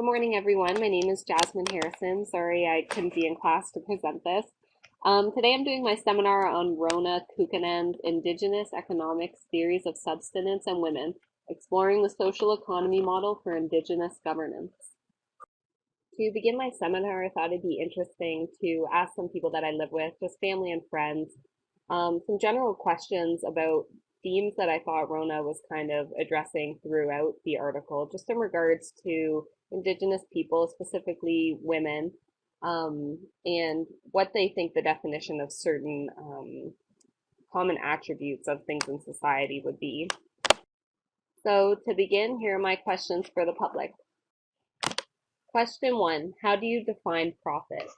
morning, everyone. My name is Jasmine Harrison. Sorry I couldn't be in class to present this. Today I'm doing my seminar on Rona Kukanen's Indigenous Economics Theories of Subsistence and Women, exploring the social economy model for Indigenous governance. To begin my seminar, I thought it'd be interesting to ask some people that I live with, just family and friends, some general questions about themes that I thought Rona was kind of addressing throughout the article, just in regards to Indigenous people, specifically women, and what they think the definition of certain common attributes of things in society would be. So to begin, here are my questions for the public. Question 1, how do you define profit?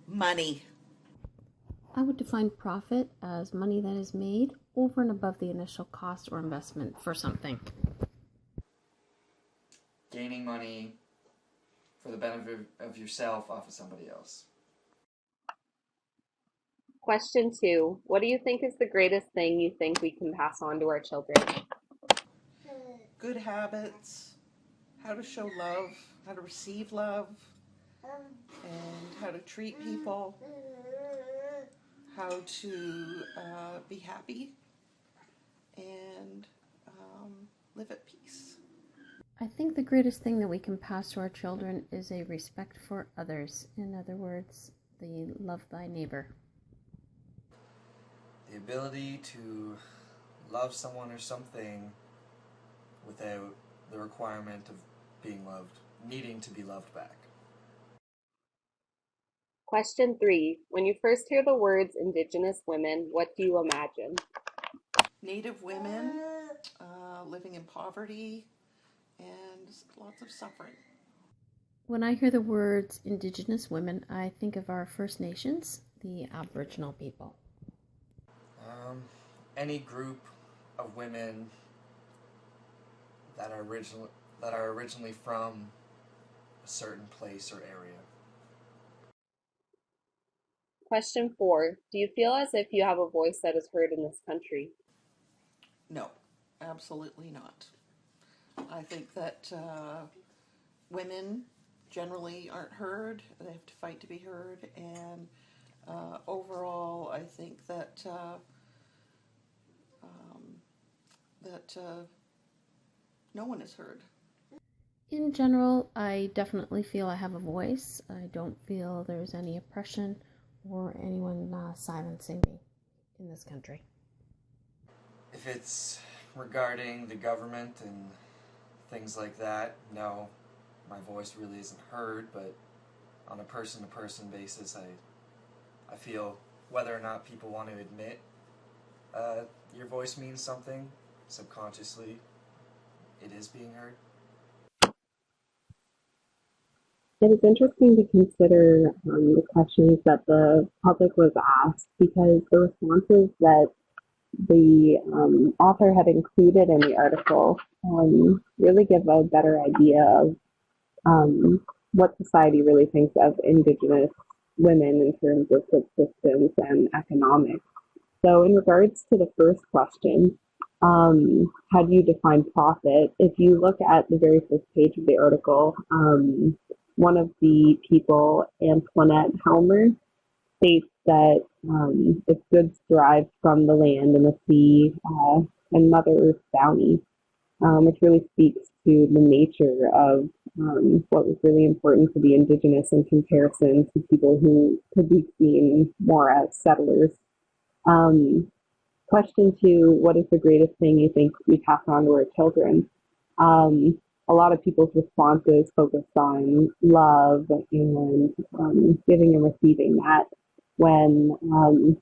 Money. I would define profit as money that is made over and above the initial cost or investment for something. Gaining money for the benefit of yourself off of somebody else. Question 2, what do you think is the greatest thing you think we can pass on to our children? Good habits, how to show love, how to receive love, and how to treat people, how to be happy, and live at peace. I think the greatest thing that we can pass to our children is a respect for others. In other words, the love thy neighbor. The ability to love someone or something without the requirement of being loved, needing to be loved back. Question 3, when you first hear the words Indigenous women, what do you imagine? Native women living in poverty and lots of suffering. When I hear the words Indigenous women, I think of our First Nations, the Aboriginal people. Any group of women that are originally from a certain place or area. Question 4, do you feel as if you have a voice that is heard in this country? No, absolutely not. I think that women generally aren't heard. They have to fight to be heard, and overall, I think that no one is heard. In general, I definitely feel I have a voice. I don't feel there's any oppression or anyone silencing me in this country. If it's regarding the government and things like that, no, my voice really isn't heard, but on a person-to-person basis, I feel whether or not people want to admit your voice means something, subconsciously, it is being heard. It is interesting to consider the questions that the public was asked because the responses that the author had included in the article really give a better idea of what society really thinks of Indigenous women in terms of subsistence and economics. So in regards to the first question, how do you define profit? If you look at the very first page of the article, one of the people, Antoinette Helmer, states that it's goods derived from the land and the sea and Mother Earth's bounty, which really speaks to the nature of what was really important for the Indigenous in comparison to people who could be seen more as settlers. Question 2, what is the greatest thing you think we pass on to our children? A lot of people's responses focused on love and giving and receiving that, when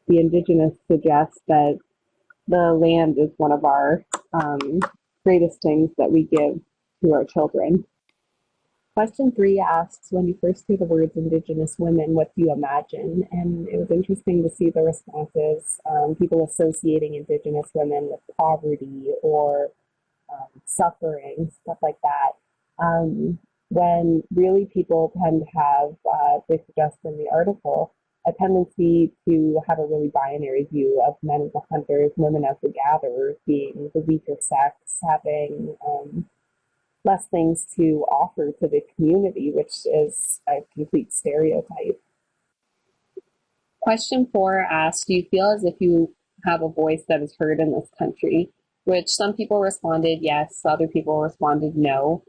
the Indigenous suggests that the land is one of our greatest things that we give to our children. Question 3 asks, when you first hear the words Indigenous women, what do you imagine? And it was interesting to see the responses, people associating Indigenous women with poverty or suffering, stuff like that. When really people tend to have, they suggest in the article, a tendency to have a really binary view of men as the hunters, women as the gatherers, being the weaker sex, having less things to offer to the community, which is a complete stereotype. Question 4 asks, do you feel as if you have a voice that is heard in this country? Which some people responded yes, other people responded no.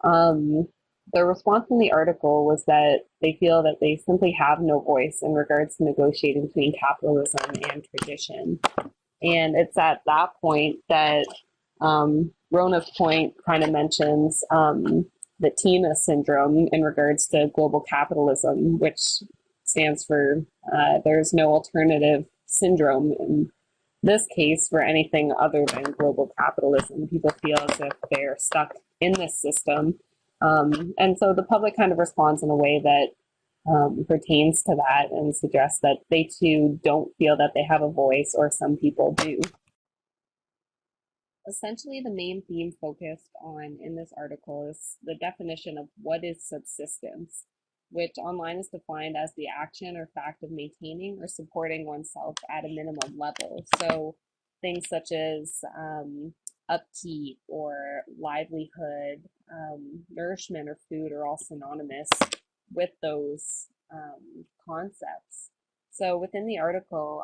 Um, the response in the article was that they feel that they simply have no voice in regards to negotiating between capitalism and tradition. And it's at that point that Rona's point kind of mentions the TINA syndrome in regards to global capitalism, which stands for there's no alternative syndrome. In this case, for anything other than global capitalism, people feel as if they're stuck in this system. And so the public kind of responds in a way that pertains to that and suggests that they too don't feel that they have a voice, or some people do. Essentially, the main theme focused on in this article is the definition of what is subsistence, which online is defined as the action or fact of maintaining or supporting oneself at a minimum level. So things such as upkeep or livelihood, nourishment or food are all synonymous with those concepts. So within the article,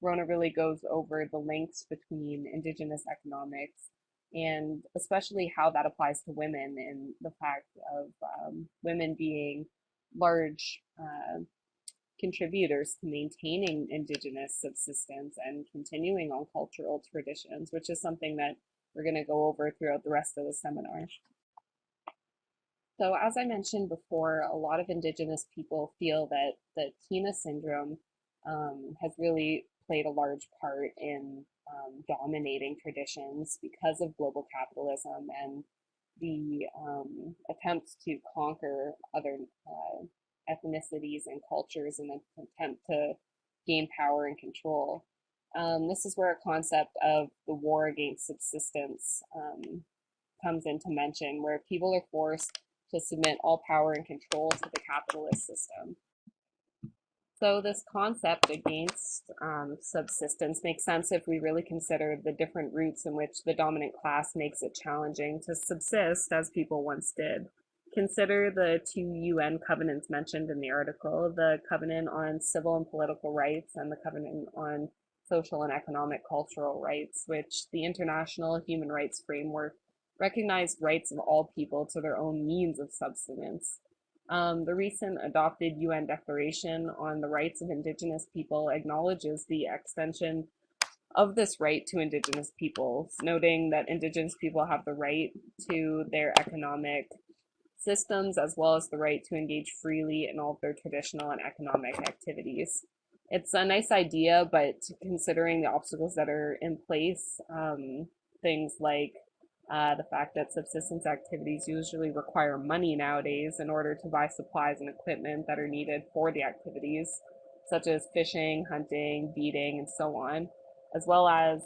Rona really goes over the links between Indigenous economics and especially how that applies to women, and the fact of women being large contributors to maintaining Indigenous subsistence and continuing on cultural traditions, which is something that we're going to go over throughout the rest of the seminar. So as I mentioned before, a lot of Indigenous people feel that the TINA syndrome has really played a large part in dominating traditions because of global capitalism and the attempts to conquer other ethnicities and cultures in an attempt to gain power and control. This is where a concept of the war against subsistence comes into mention, where people are forced to submit all power and control to the capitalist system. So this concept against subsistence makes sense if we really consider the different routes in which the dominant class makes it challenging to subsist as people once did. Consider the 2 UN covenants mentioned in the article, the Covenant on Civil and Political Rights and the Covenant on Social and Economic Cultural Rights, which the International Human Rights Framework recognized rights of all people to their own means of subsistence. The recent adopted UN Declaration on the Rights of Indigenous People acknowledges the extension of this right to Indigenous peoples, noting that Indigenous people have the right to their economic systems as well as the right to engage freely in all of their traditional and economic activities. It's a nice idea, but considering the obstacles that are in place, things like the fact that subsistence activities usually require money nowadays in order to buy supplies and equipment that are needed for the activities, such as fishing, hunting, beating, and so on, as well as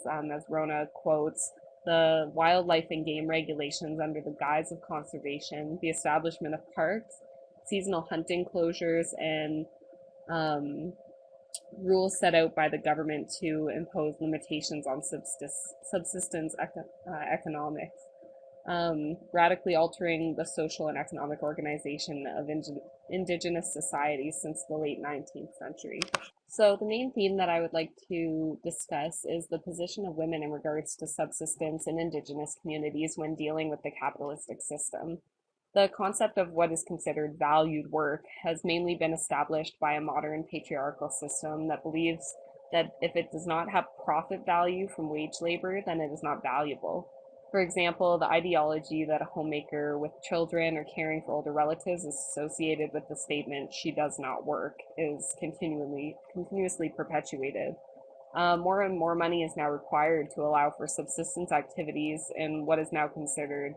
Rona quotes, the wildlife and game regulations under the guise of conservation, the establishment of parks, seasonal hunting closures, and rules set out by the government to impose limitations on subsistence economics, radically altering the social and economic organization of indigenous societies since the late 19th century. So the main theme that I would like to discuss is the position of women in regards to subsistence in indigenous communities when dealing with the capitalistic system. The concept of what is considered valued work has mainly been established by a modern patriarchal system that believes that if it does not have profit value from wage labor, then it is not valuable. For example, the ideology that a homemaker with children or caring for older relatives is associated with the statement, "she does not work," is continuously perpetuated. More and more money is now required to allow for subsistence activities in what is now considered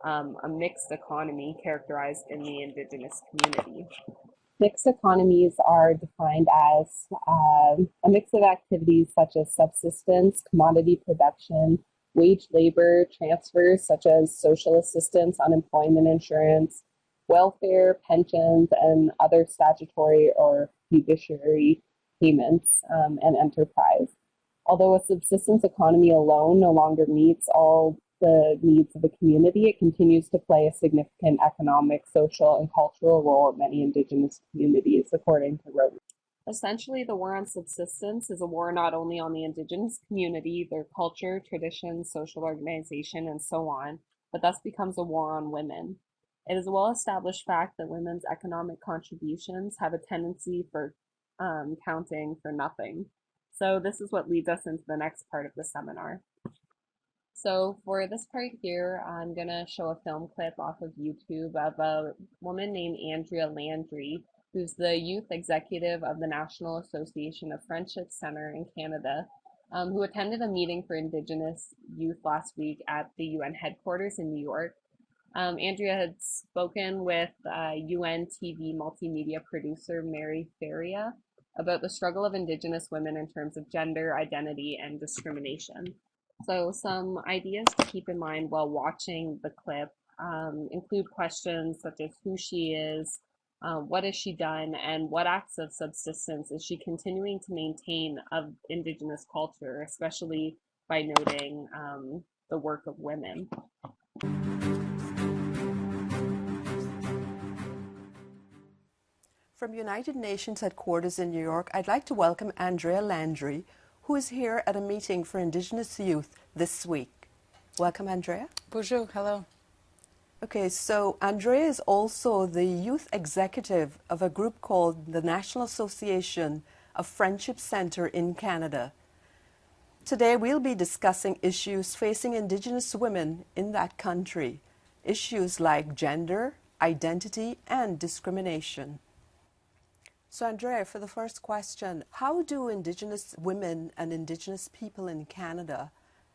a mixed economy characterized in the indigenous community. Mixed economies are defined as a mix of activities such as subsistence, commodity production, wage labor, transfers such as social assistance, unemployment insurance, welfare, pensions, and other statutory or fiduciary payments, and enterprise. Although a subsistence economy alone no longer meets all the needs of the community, it continues to play a significant economic, social, and cultural role in many Indigenous communities, according to Rose. Essentially, the war on subsistence is a war not only on the Indigenous community, their culture, traditions, social organization, and so on, but thus becomes a war on women. It is a well established fact that women's economic contributions have a tendency for counting for nothing. So, this is what leads us into the next part of the seminar. So for this part here, I'm going to show a film clip off of YouTube of a woman named Andrea Landry, who's the youth executive of the National Association of Friendship Center in Canada, who attended a meeting for Indigenous youth last week at the UN headquarters in New York. Andrea had spoken with UN TV multimedia producer Mary Faria about the struggle of Indigenous women in terms of gender, identity, and discrimination. So some ideas to keep in mind while watching the clip include questions such as who she is, what has she done, and what acts of subsistence is she continuing to maintain of Indigenous culture, especially by noting the work of women. From United Nations headquarters in New York, I'd like to welcome Andrea Landry, who is here at a meeting for Indigenous youth this week. Welcome, Andrea. Bonjour, hello. Okay, so Andrea is also the youth executive of a group called the National Association of Friendship Center in Canada. Today we'll be discussing issues facing Indigenous women in that country, issues like gender, identity, and discrimination. So Andrea, for the first question, how do Indigenous women and Indigenous people in Canada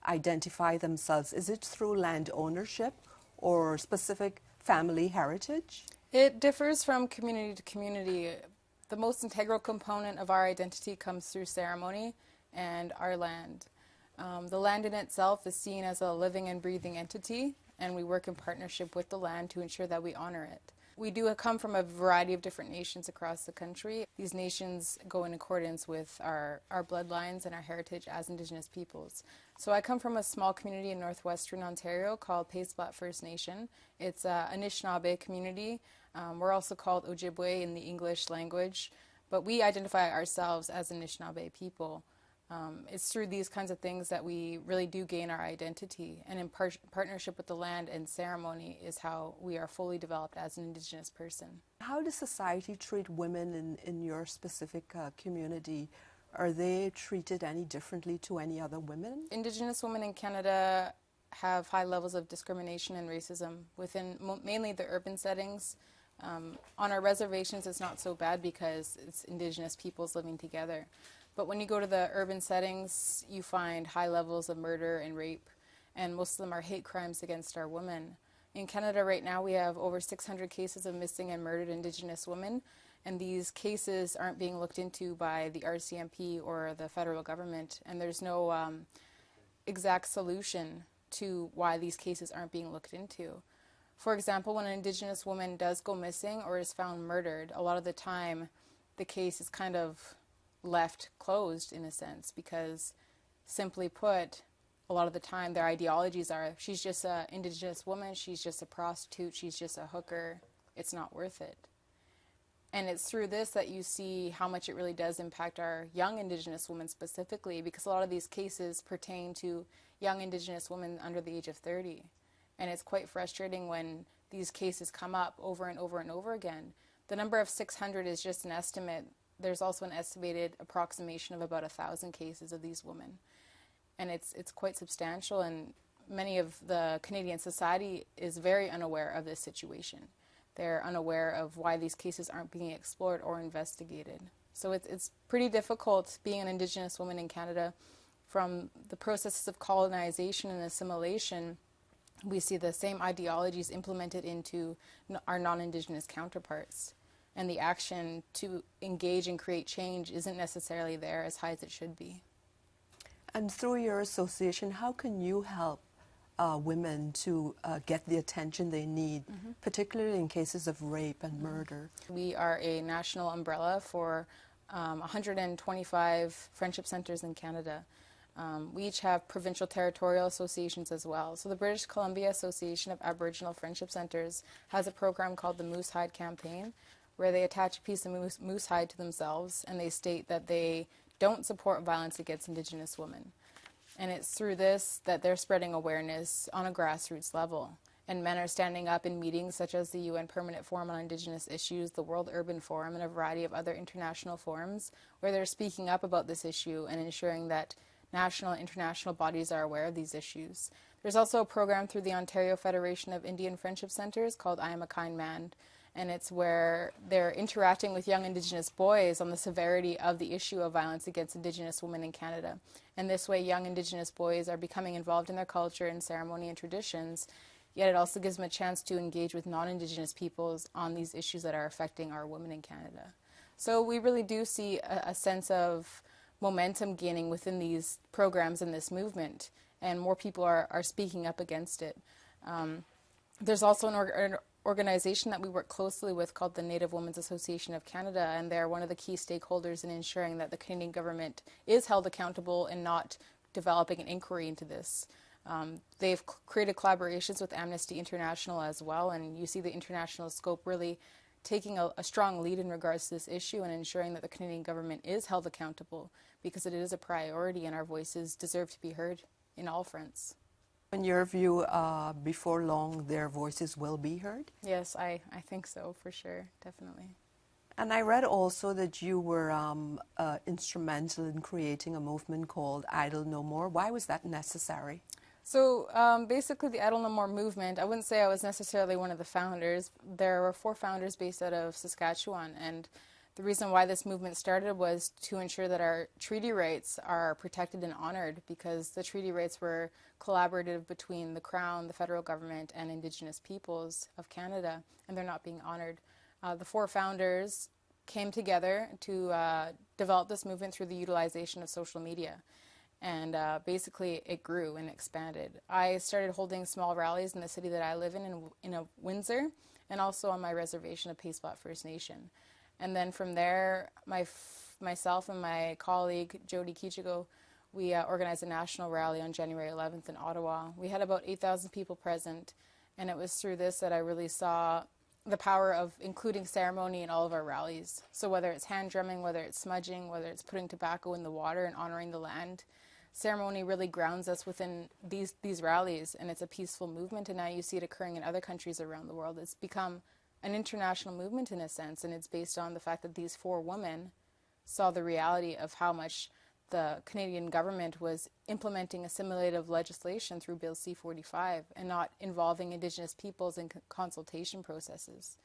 identify themselves? Is it through land ownership or specific family heritage? It differs from community to community. The most integral component of our identity comes through ceremony and our land. The land in itself is seen as a living and breathing entity, and we work in partnership with the land to ensure that we honor it. We do come from a variety of different nations across the country. These nations go in accordance with our bloodlines and our heritage as Indigenous peoples. So I come from a small community in northwestern Ontario called Paceplat First Nation. It's an Anishinaabe community. We're also called Ojibwe in the English language, but we identify ourselves as Anishinaabe people. It's through these kinds of things that we really do gain our identity, and in partnership with the land and ceremony is how we are fully developed as an Indigenous person. How does society treat women in your specific community? Are they treated any differently to any other women? Indigenous women in Canada have high levels of discrimination and racism within mainly the urban settings. On our reservations it's not so bad because it's Indigenous peoples living together. But when you go to the urban settings, you find high levels of murder and rape, and most of them are hate crimes against our women. In Canada right now, we have over 600 cases of missing and murdered Indigenous women, and these cases aren't being looked into by the RCMP or the federal government, and there's no exact solution to why these cases aren't being looked into. For example, when an Indigenous woman does go missing or is found murdered, a lot of the time the case is kind of left closed in a sense because, simply put, a lot of the time their ideologies are she's just an Indigenous woman, she's just a prostitute, she's just a hooker, it's not worth it. And it's through this that you see how much it really does impact our young Indigenous women specifically, because a lot of these cases pertain to young Indigenous women under the age of 30. And it's quite frustrating when these cases come up over and over and over again. The number of 600 is just an estimate. There's also an estimated approximation of about 1,000 cases of these women. And it's quite substantial, and many of the Canadian society is very unaware of this situation. They're unaware of why these cases aren't being explored or investigated. So it's pretty difficult being an Indigenous woman in Canada. From the processes of colonization and assimilation, we see the same ideologies implemented into our non-Indigenous counterparts. And the action to engage and create change isn't necessarily there as high as it should be. And through your association, how can you help women to get the attention they need, particularly in cases of rape and murder? We are a national umbrella for 125 friendship centers in Canada. We each have provincial territorial associations as well. So the British Columbia Association of Aboriginal Friendship Centres has a program called the Moose Hide Campaign, where they attach a piece of moose hide to themselves and they state that they don't support violence against Indigenous women. And it's through this that they're spreading awareness on a grassroots level. And men are standing up in meetings such as the UN Permanent Forum on Indigenous Issues, the World Urban Forum, and a variety of other international forums where they're speaking up about this issue and ensuring that national and international bodies are aware of these issues. There's also a program through the Ontario Federation of Indian Friendship Centres called I Am a Kind Man, and it's where they're interacting with young Indigenous boys on the severity of the issue of violence against Indigenous women in Canada. And this way, young Indigenous boys are becoming involved in their culture and ceremony and traditions, yet it also gives them a chance to engage with non-Indigenous peoples on these issues that are affecting our women in Canada. So we really do see a sense of momentum gaining within these programs and this movement, and more people are speaking up against it. There's also an organization that we work closely with called the Native Women's Association of Canada, and they're one of the key stakeholders in ensuring that the Canadian government is held accountable and not developing an inquiry into this. They've created collaborations with Amnesty International as well, and you see the international scope really taking a strong lead in regards to this issue and ensuring that the Canadian government is held accountable because it is a priority and our voices deserve to be heard in all fronts. In your view, before long, their voices will be heard? Yes, I think so, for sure, definitely. And I read also that you were instrumental in creating a movement called Idle No More. Why was that necessary? So basically the Idle No More movement, I wouldn't say I was necessarily one of the founders. There were 4 founders based out of Saskatchewan, and the reason why this movement started was to ensure that our treaty rights are protected and honored, because the treaty rights were collaborative between the Crown, the federal government, and Indigenous peoples of Canada, and they're not being honored. The 4 founders came together to develop this movement through the utilization of social media. And basically it grew and expanded. I started holding small rallies in the city that I live in Windsor, and also on my reservation of Paysplat First Nation. And then from there, myself and my colleague, Jody Kichigo, we organized a national rally on January 11th in Ottawa. We had about 8,000 people present, and it was through this that I really saw the power of including ceremony in all of our rallies. So whether it's hand drumming, whether it's smudging, whether it's putting tobacco in the water and honoring the land, ceremony really grounds us within these rallies, and it's a peaceful movement, and now you see it occurring in other countries around the world. It's become an international movement in a sense, and it's based on the fact that these 4 women saw the reality of how much the Canadian government was implementing assimilative legislation through Bill C-45 and not involving Indigenous peoples in consultation processes.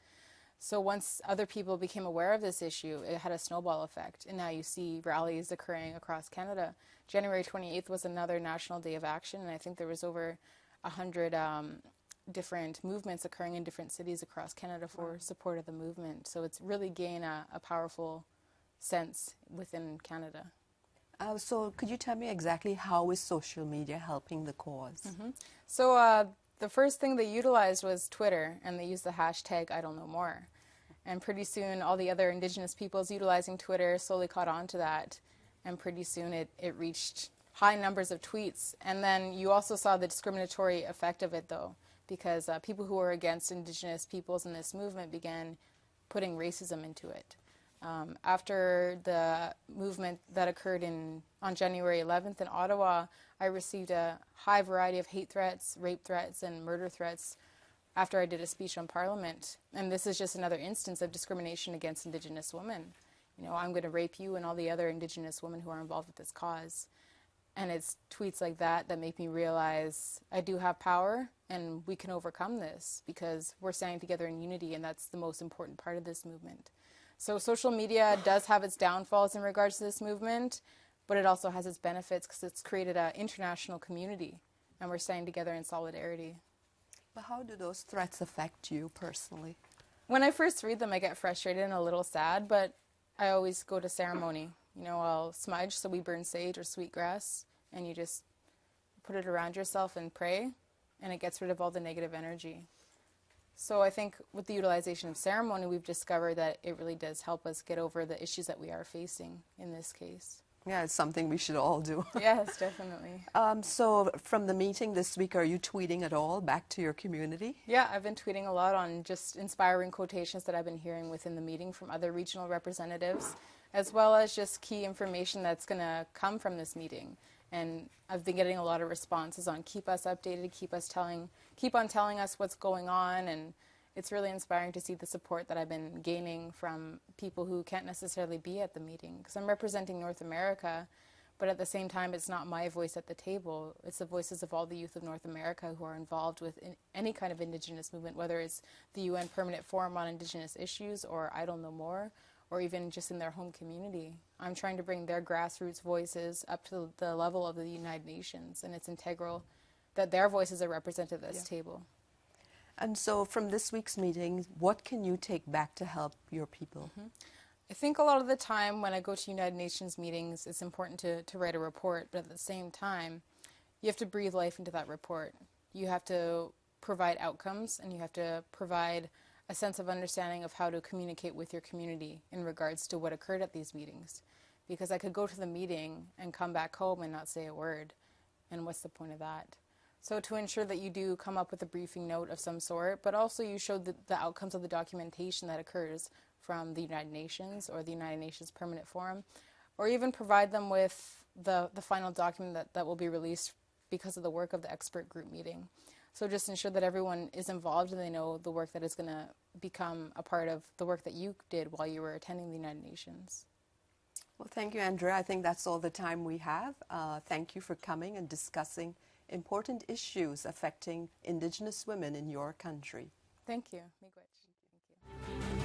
So once other people became aware of this issue, it had a snowball effect, and now you see rallies occurring across Canada. January 28th was another National Day of Action, and I think there was over 100 different movements occurring in different cities across Canada for support of the movement. So it's really gained a powerful sense within Canada. So could you tell me exactly how is social media helping the cause? So the first thing they utilized was Twitter, and they used the hashtag #IdleNoMore. And pretty soon all the other Indigenous peoples utilizing Twitter slowly caught on to that, and pretty soon it reached high numbers of tweets. And then you also saw the discriminatory effect of it, though, because people who were against Indigenous peoples in this movement began putting racism into it. After the movement that occurred on January 11th in Ottawa, I received a high variety of hate threats, rape threats, and murder threats after I did a speech on Parliament. And this is just another instance of discrimination against Indigenous women. You know, I'm going to rape you and all the other Indigenous women who are involved with this cause. And it's tweets like that that make me realize I do have power and we can overcome this because we're standing together in unity, and that's the most important part of this movement. So social media does have its downfalls in regards to this movement, but it also has its benefits because it's created an international community, and we're standing together in solidarity. But how do those threats affect you personally? When I first read them, I get frustrated and a little sad, but I always go to ceremony. You know, I'll smudge, so we burn sage or sweetgrass, and you just put it around yourself and pray, and it gets rid of all the negative energy. So I think with the utilization of ceremony, we've discovered that it really does help us get over the issues that we are facing in this case. Yeah, it's something we should all do. Yes, definitely. So from the meeting this week, are you tweeting at all back to your community? Yeah, I've been tweeting a lot on just inspiring quotations that I've been hearing within the meeting from other regional representatives, as well as just key information that's going to come from this meeting. And I've been getting a lot of responses on keep us updated, keep on telling us what's going on, and it's really inspiring to see the support that I've been gaining from people who can't necessarily be at the meeting, because I'm representing North America, but at the same time, it's not my voice at the table. It's the voices of all the youth of North America who are involved with any kind of Indigenous movement, whether it's the UN Permanent Forum on Indigenous Issues or Idle No More, or even just in their home community. I'm trying to bring their grassroots voices up to the level of the United Nations, and it's integral that their voices are represented at this table. And so from this week's meeting, what can you take back to help your people? I think a lot of the time when I go to United Nations meetings, it's important to write a report, but at the same time, you have to breathe life into that report. You have to provide outcomes, and you have to provide a sense of understanding of how to communicate with your community in regards to what occurred at these meetings. Because I could go to the meeting and come back home and not say a word, and what's the point of that? So to ensure that you do come up with a briefing note of some sort, but also you show the outcomes of the documentation that occurs from the United Nations or the United Nations Permanent Forum, or even provide them with the final document that will be released because of the work of the expert group meeting. So just ensure that everyone is involved and they know the work that is going to become a part of the work that you did while you were attending the United Nations. Well, thank you, Andrea. I think that's all the time we have. Thank you for coming and discussing important issues affecting Indigenous women in your country. Thank you. Miigwech. Thank you.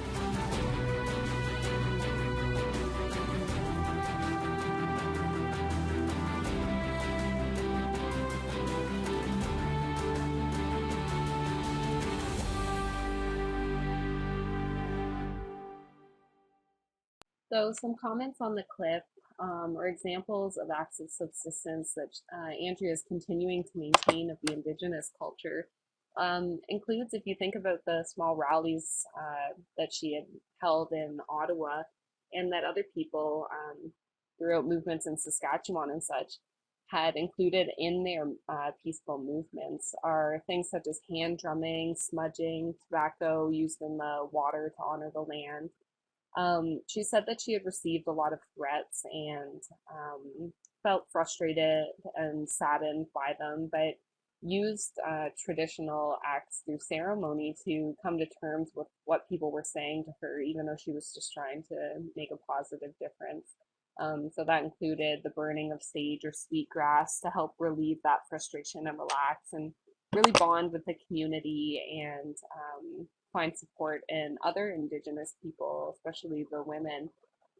So some comments on the clip are examples of acts of subsistence that Andrea is continuing to maintain of the Indigenous culture. Includes, if you think about the small rallies that she had held in Ottawa, and that other people throughout movements in Saskatchewan and such had included in their peaceful movements, are things such as hand drumming, smudging, tobacco used in the water to honor the land. She said that she had received a lot of threats and felt frustrated and saddened by them, but used traditional acts through ceremony to come to terms with what people were saying to her, even though she was just trying to make a positive difference. So that included the burning of sage or sweetgrass to help relieve that frustration and relax and really bond with the community and find support in other Indigenous people, especially the women,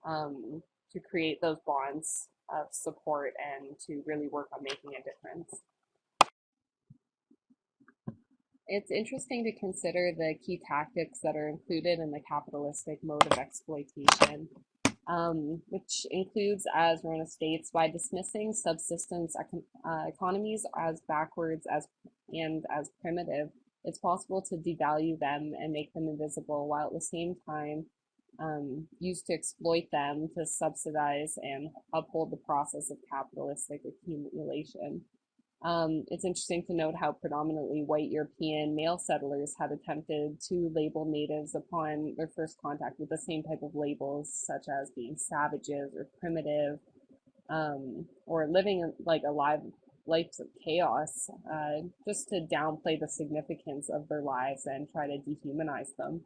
to create those bonds of support and to really work on making a difference. It's interesting to consider the key tactics that are included in the capitalistic mode of exploitation, which includes, as Rona states, by dismissing subsistence economies as backwards and as primitive, it's possible to devalue them and make them invisible, while at the same time used to exploit them to subsidize and uphold the process of capitalistic accumulation. It's interesting to note how predominantly white European male settlers had attempted to label natives upon their first contact with the same type of labels, such as being savages or primitive, or living like lives of chaos, just to downplay the significance of their lives and try to dehumanize them.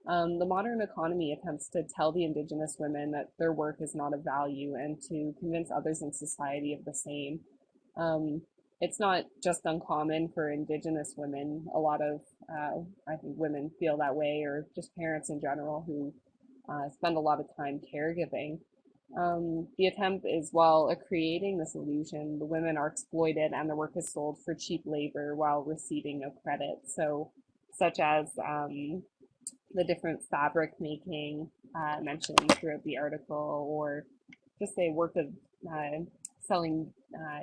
The modern economy attempts to tell the Indigenous women that their work is not of value and to convince others in society of the same. It's not just uncommon for Indigenous women. A lot of, I think, women feel that way, or just parents in general who spend a lot of time caregiving. The attempt is, while creating this illusion, the women are exploited and their work is sold for cheap labor while receiving no credit. So, such as the different fabric making mentioned throughout the article, or just a work of selling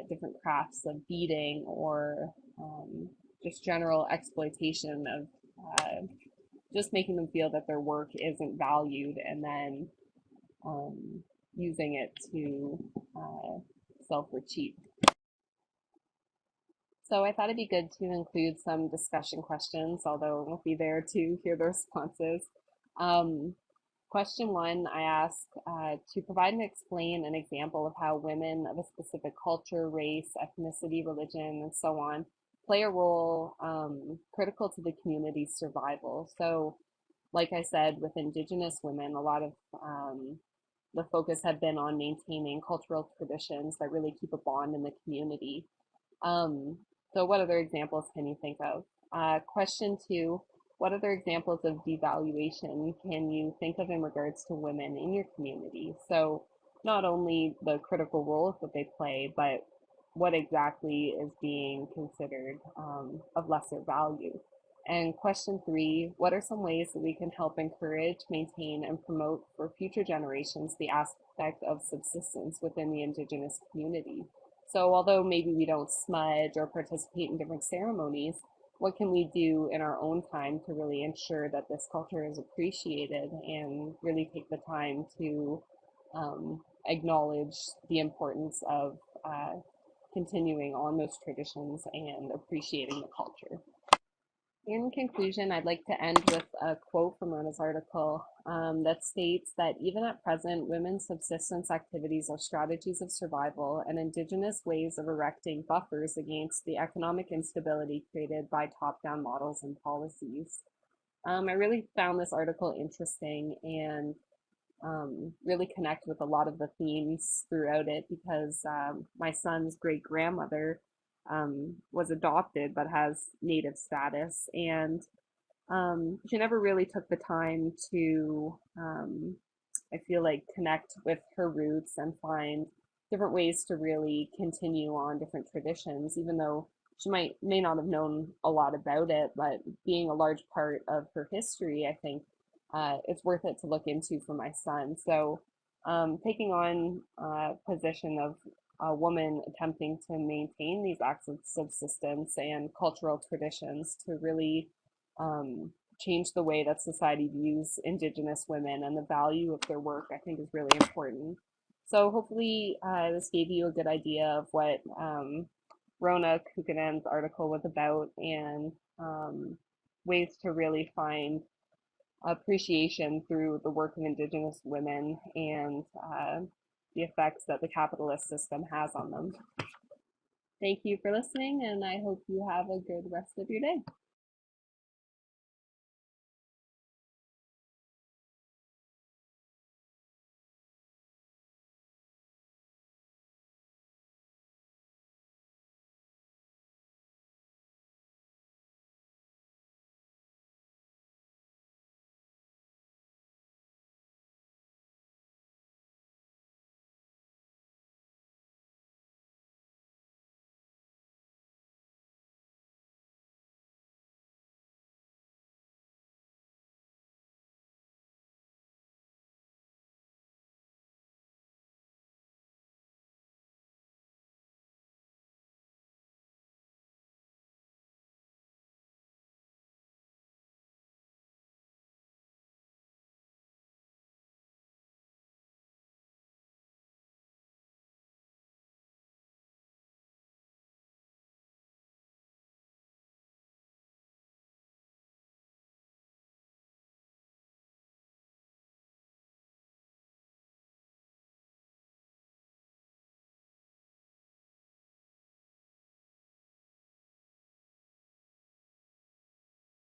different crafts of beading, or just general exploitation of just making them feel that their work isn't valued, and then using it to sell for cheap. So I thought it'd be good to include some discussion questions, although I won't be there to hear the responses. Question one, I ask to provide and explain an example of how women of a specific culture, race, ethnicity, religion, and so on play a role critical to the community's survival. So, like I said, with Indigenous women, a lot of the focus had been on maintaining cultural traditions that really keep a bond in the community. So what other examples can you think of? Question two, what other examples of devaluation can you think of in regards to women in your community? So not only the critical roles that they play, but what exactly is being considered of lesser value? And question three, what are some ways that we can help encourage, maintain, and promote for future generations the aspect of subsistence within the Indigenous community? So although maybe we don't smudge or participate in different ceremonies, what can we do in our own time to really ensure that this culture is appreciated and really take the time to acknowledge the importance of continuing on those traditions and appreciating the culture? In conclusion, I'd like to end with a quote from Rona's article that states that even at present, women's subsistence activities are strategies of survival and Indigenous ways of erecting buffers against the economic instability created by top-down models and policies. I really found this article interesting and really connect with a lot of the themes throughout it because my son's great grandmother was adopted but has native status, and she never really took the time to, I feel like, connect with her roots and find different ways to really continue on different traditions, even though she may not have known a lot about it, but being a large part of her history, I think it's worth it to look into for my son. So taking on a position of a woman attempting to maintain these acts of subsistence and cultural traditions to really change the way that society views Indigenous women and the value of their work, I think is really important. So hopefully this gave you a good idea of what Rona Kukanen's article was about and ways to really find appreciation through the work of Indigenous women and the effects that the capitalist system has on them. Thank you for listening, and I hope you have a good rest of your day.